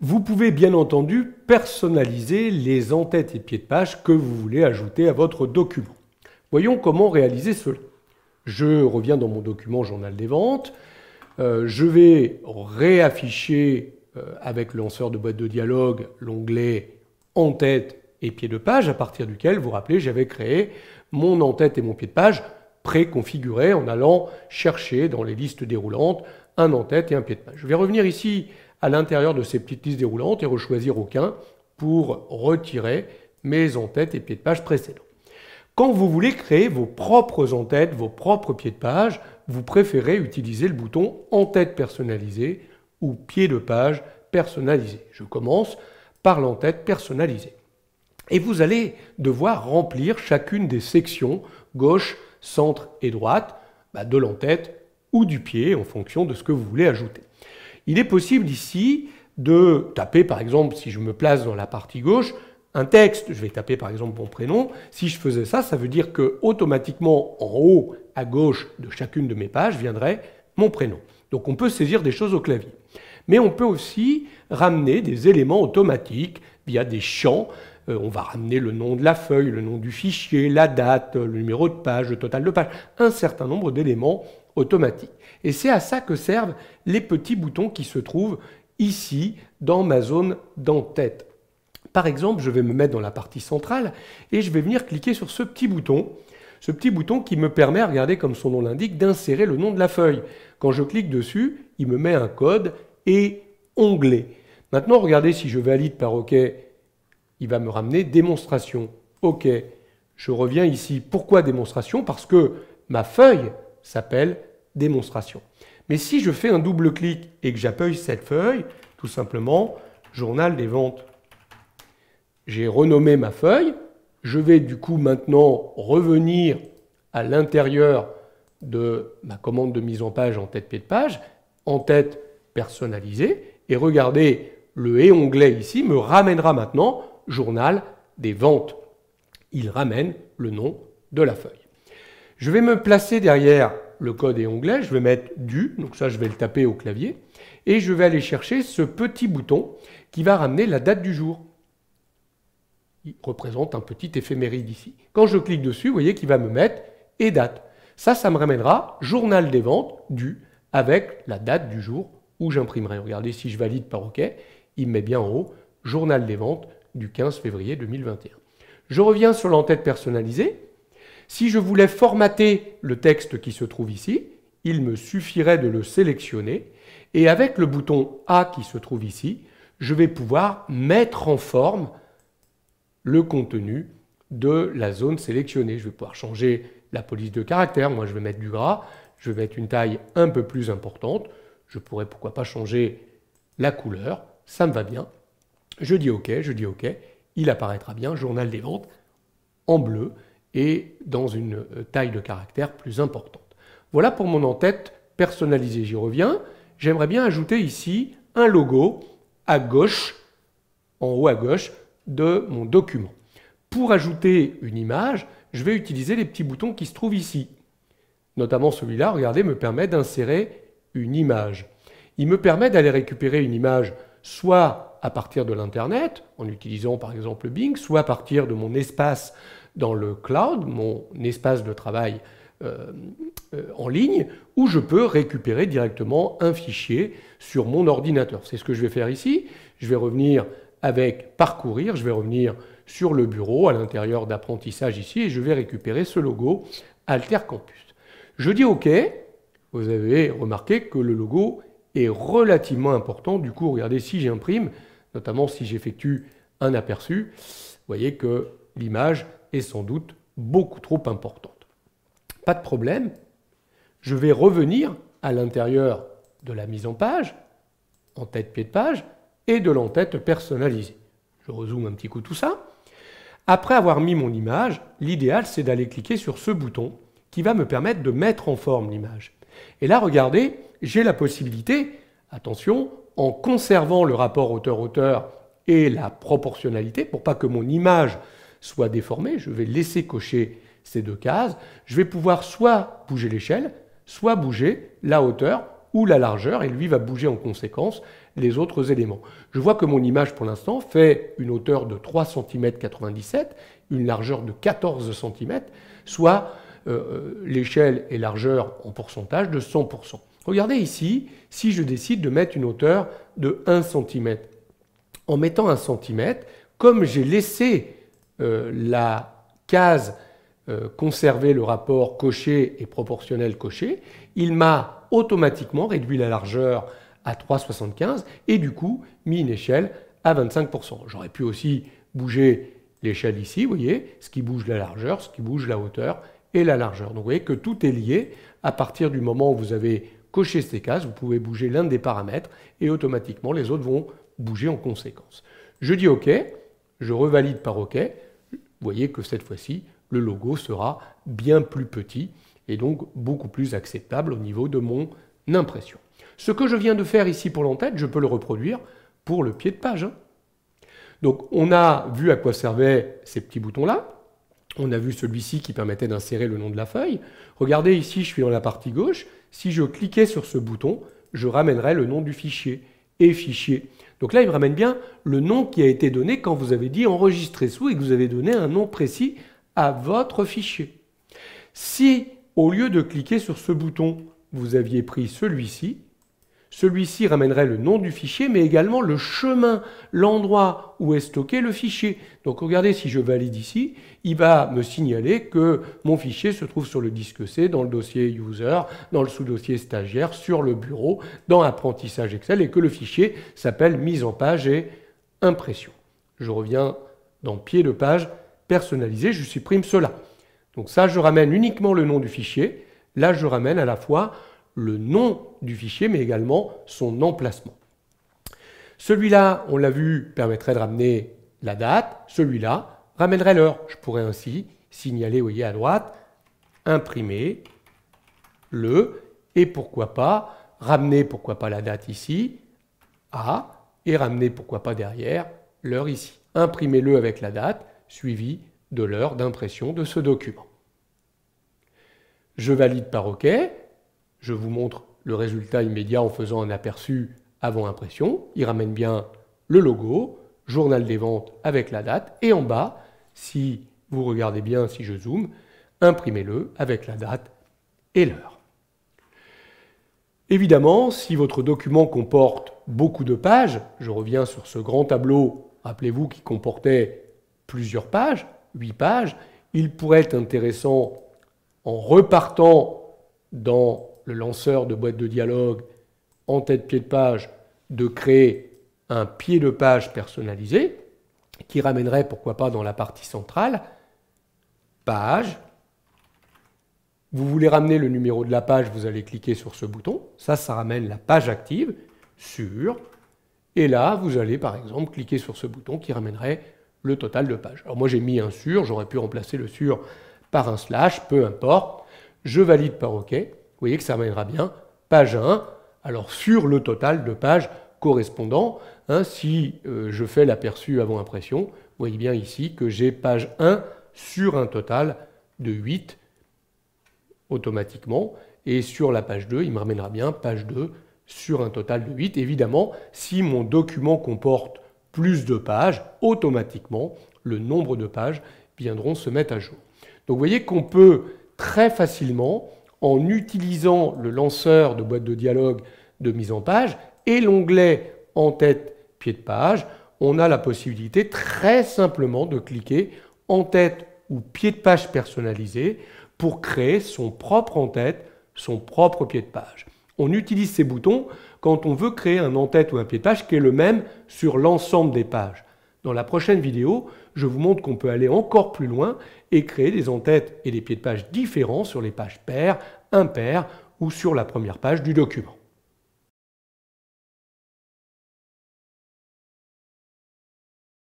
Vous pouvez bien entendu personnaliser les en-têtes et pieds de page que vous voulez ajouter à votre document. Voyons comment réaliser cela. Je reviens dans mon document Journal des ventes. Je vais réafficher avec le lanceur de boîte de dialogue l'onglet en-tête et pied de page à partir duquel, vous vous rappelez, j'avais créé mon en-tête et mon pied de page préconfiguré en allant chercher dans les listes déroulantes un en-tête et un pied de page. Je vais revenir ici à l'intérieur de ces petites listes déroulantes et rechoisir aucun pour retirer mes en-têtes et pieds de page précédents. Quand vous voulez créer vos propres en-têtes, vos propres pieds de page, vous préférez utiliser le bouton en-tête personnalisé ou pied de page personnalisé. Je commence par l'en-tête personnalisé. Et vous allez devoir remplir chacune des sections gauche, centre et droite de l'en-tête ou du pied en fonction de ce que vous voulez ajouter. Il est possible ici de taper, par exemple, si je me place dans la partie gauche, un texte. Je vais taper par exemple mon prénom. Si je faisais ça, ça veut dire que automatiquement en haut à gauche de chacune de mes pages viendrait mon prénom. Donc on peut saisir des choses au clavier. Mais on peut aussi ramener des éléments automatiques via des champs. On va ramener le nom de la feuille, le nom du fichier, la date, le numéro de page, le total de page, un certain nombre d'éléments automatiques. Et c'est à ça que servent les petits boutons qui se trouvent ici dans ma zone d'en-tête. Par exemple, je vais me mettre dans la partie centrale et je vais venir cliquer sur ce petit bouton qui me permet, regardez comme son nom l'indique, d'insérer le nom de la feuille. Quand je clique dessus, il me met un code et onglet. Maintenant, regardez, si je valide par OK, il va me ramener démonstration. OK, je reviens ici. Pourquoi démonstration? Parce que ma feuille s'appelle démonstration. Mais si je fais un double clic et que j'appuie cette feuille, tout simplement, journal des ventes. J'ai renommé ma feuille. Je vais du coup maintenant revenir à l'intérieur de ma commande de mise en page en tête pied de page, en tête personnalisée. Et regardez, le et onglet ici me ramènera maintenant journal des ventes. Il ramène le nom de la feuille. Je vais me placer derrière le code et onglet, je vais mettre du, donc ça je vais le taper au clavier, et je vais aller chercher ce petit bouton qui va ramener la date du jour. Il représente un petit éphéméride ici. Quand je clique dessus, vous voyez qu'il va me mettre et date. Ça me ramènera journal des ventes du avec la date du jour où j'imprimerai. Regardez, si je valide par OK, il me met bien en haut journal des ventes du 15 février 2021. Je reviens sur l'en-tête personnalisée. Si je voulais formater le texte qui se trouve ici, il me suffirait de le sélectionner et avec le bouton A qui se trouve ici, je vais pouvoir mettre en forme le contenu de la zone sélectionnée. Je vais pouvoir changer la police de caractère. Moi, je vais mettre du gras. Je vais mettre une taille un peu plus importante. Je pourrais, pourquoi pas, changer la couleur. Ça me va bien. Je dis OK, je dis OK. Il apparaîtra bien, journal des ventes, en bleu et dans une taille de caractère plus importante. Voilà pour mon en-tête personnalisé. J'y reviens. J'aimerais bien ajouter ici un logo à gauche, en haut à gauche, de mon document. Pour ajouter une image, je vais utiliser les petits boutons qui se trouvent ici. Notamment celui-là, regardez, me permet d'insérer une image. Il me permet d'aller récupérer une image soit à partir de l'Internet, en utilisant par exemple Bing, soit à partir de mon espace dans le cloud, mon espace de travail en ligne, où je peux récupérer directement un fichier sur mon ordinateur. C'est ce que je vais faire ici. Je vais revenir avec Parcourir, je vais revenir sur le bureau à l'intérieur d'apprentissage ici et je vais récupérer ce logo Alter Campus. Je dis OK, vous avez remarqué que le logo est relativement important. Du coup, regardez, si j'imprime, notamment si j'effectue un aperçu, vous voyez que l'image est sans doute beaucoup trop importante. Pas de problème, je vais revenir à l'intérieur de la mise en page, en tête pied de page, et de l'en-tête personnalisée. Je rezoome un petit coup tout ça. Après avoir mis mon image, l'idéal c'est d'aller cliquer sur ce bouton qui va me permettre de mettre en forme l'image. Et là, regardez, j'ai la possibilité, attention, en conservant le rapport auteur-auteur et la proportionnalité, pour pas que mon image soit déformée, je vais laisser cocher ces deux cases. Je vais pouvoir soit bouger l'échelle, soit bouger la hauteur ou la largeur, et lui va bouger en conséquence les autres éléments. Je vois que mon image pour l'instant fait une hauteur de 3,97 cm, une largeur de 14 cm, soit l'échelle et largeur en pourcentage de 100%. Regardez ici, si je décide de mettre une hauteur de 1 cm. En mettant 1 cm, comme j'ai laissé la case conserver le rapport coché et proportionnel coché, il m'a automatiquement réduit la largeur à 3,75 et du coup mis une échelle à 25%. J'aurais pu aussi bouger l'échelle ici, vous voyez, ce qui bouge la largeur, ce qui bouge la hauteur et la largeur. Donc vous voyez que tout est lié. À partir du moment où vous avez coché ces cases, vous pouvez bouger l'un des paramètres et automatiquement les autres vont bouger en conséquence. Je dis OK, je revalide par OK. Vous voyez que cette fois-ci, le logo sera bien plus petit et donc beaucoup plus acceptable au niveau de mon impression. Ce que je viens de faire ici pour l'entête, je peux le reproduire pour le pied de page. Donc on a vu à quoi servaient ces petits boutons-là. On a vu celui-ci qui permettait d'insérer le nom de la feuille. Regardez ici, je suis dans la partie gauche. Si je cliquais sur ce bouton, je ramènerais le nom du fichier et fichier. Donc là, il me ramène bien le nom qui a été donné quand vous avez dit enregistrer sous et que vous avez donné un nom précis à votre fichier. Si, au lieu de cliquer sur ce bouton, vous aviez pris celui-ci, celui-ci ramènerait le nom du fichier, mais également le chemin, l'endroit où est stocké le fichier. Donc regardez, si je valide ici, il va me signaler que mon fichier se trouve sur le disque C, dans le dossier user, dans le sous-dossier stagiaire, sur le bureau, dans apprentissage Excel, et que le fichier s'appelle mise en page et impression. Je reviens dans pied de page personnalisé, je supprime cela. Donc ça, je ramène uniquement le nom du fichier. Là, je ramène à la fois le nom du fichier, mais également son emplacement. Celui-là, on l'a vu, permettrait de ramener la date. Celui-là ramènerait l'heure. Je pourrais ainsi signaler, vous voyez, à droite, imprimer le, et pourquoi pas, ramener, pourquoi pas, la date ici, à, et ramener, pourquoi pas, derrière, l'heure ici. Imprimez-le avec la date, suivi de l'heure d'impression de ce document. Je valide par OK. Je vous montre le résultat immédiat en faisant un aperçu avant impression. Il ramène bien le logo, journal des ventes avec la date. Et en bas, si vous regardez bien, si je zoome, imprimez-le avec la date et l'heure. Évidemment, si votre document comporte beaucoup de pages, je reviens sur ce grand tableau, rappelez-vous, qui comportait plusieurs pages, 8 pages, il pourrait être intéressant, en repartant dans le lanceur de boîte de dialogue en tête pied de page, de créer un pied de page personnalisé qui ramènerait, pourquoi pas, dans la partie centrale, page. Vous voulez ramener le numéro de la page, vous allez cliquer sur ce bouton. Ça ramène la page active, sur. Et là, vous allez, par exemple, cliquer sur ce bouton qui ramènerait le total de pages. Alors moi, j'ai mis un sur, j'aurais pu remplacer le sur par un slash, peu importe. Je valide par OK. Vous voyez que ça ramènera bien page 1, alors sur le total de pages correspondant. Si je fais l'aperçu avant impression, vous voyez bien ici que j'ai page 1 sur un total de 8 automatiquement. Et sur la page 2, il me ramènera bien page 2 sur un total de 8. Évidemment, si mon document comporte plus de pages, automatiquement, le nombre de pages viendront se mettre à jour. Donc vous voyez qu'on peut très facilement, en utilisant le lanceur de boîte de dialogue de mise en page et l'onglet en tête pied de page, on a la possibilité très simplement de cliquer en tête ou pied de page personnalisé pour créer son propre en tête, son propre pied de page. On utilise ces boutons quand on veut créer un en tête ou un pied de page qui est le même sur l'ensemble des pages. Dans la prochaine vidéo, je vous montre qu'on peut aller encore plus loin et créer des en-têtes et des pieds de page différents sur les pages paires, impaires ou sur la première page du document.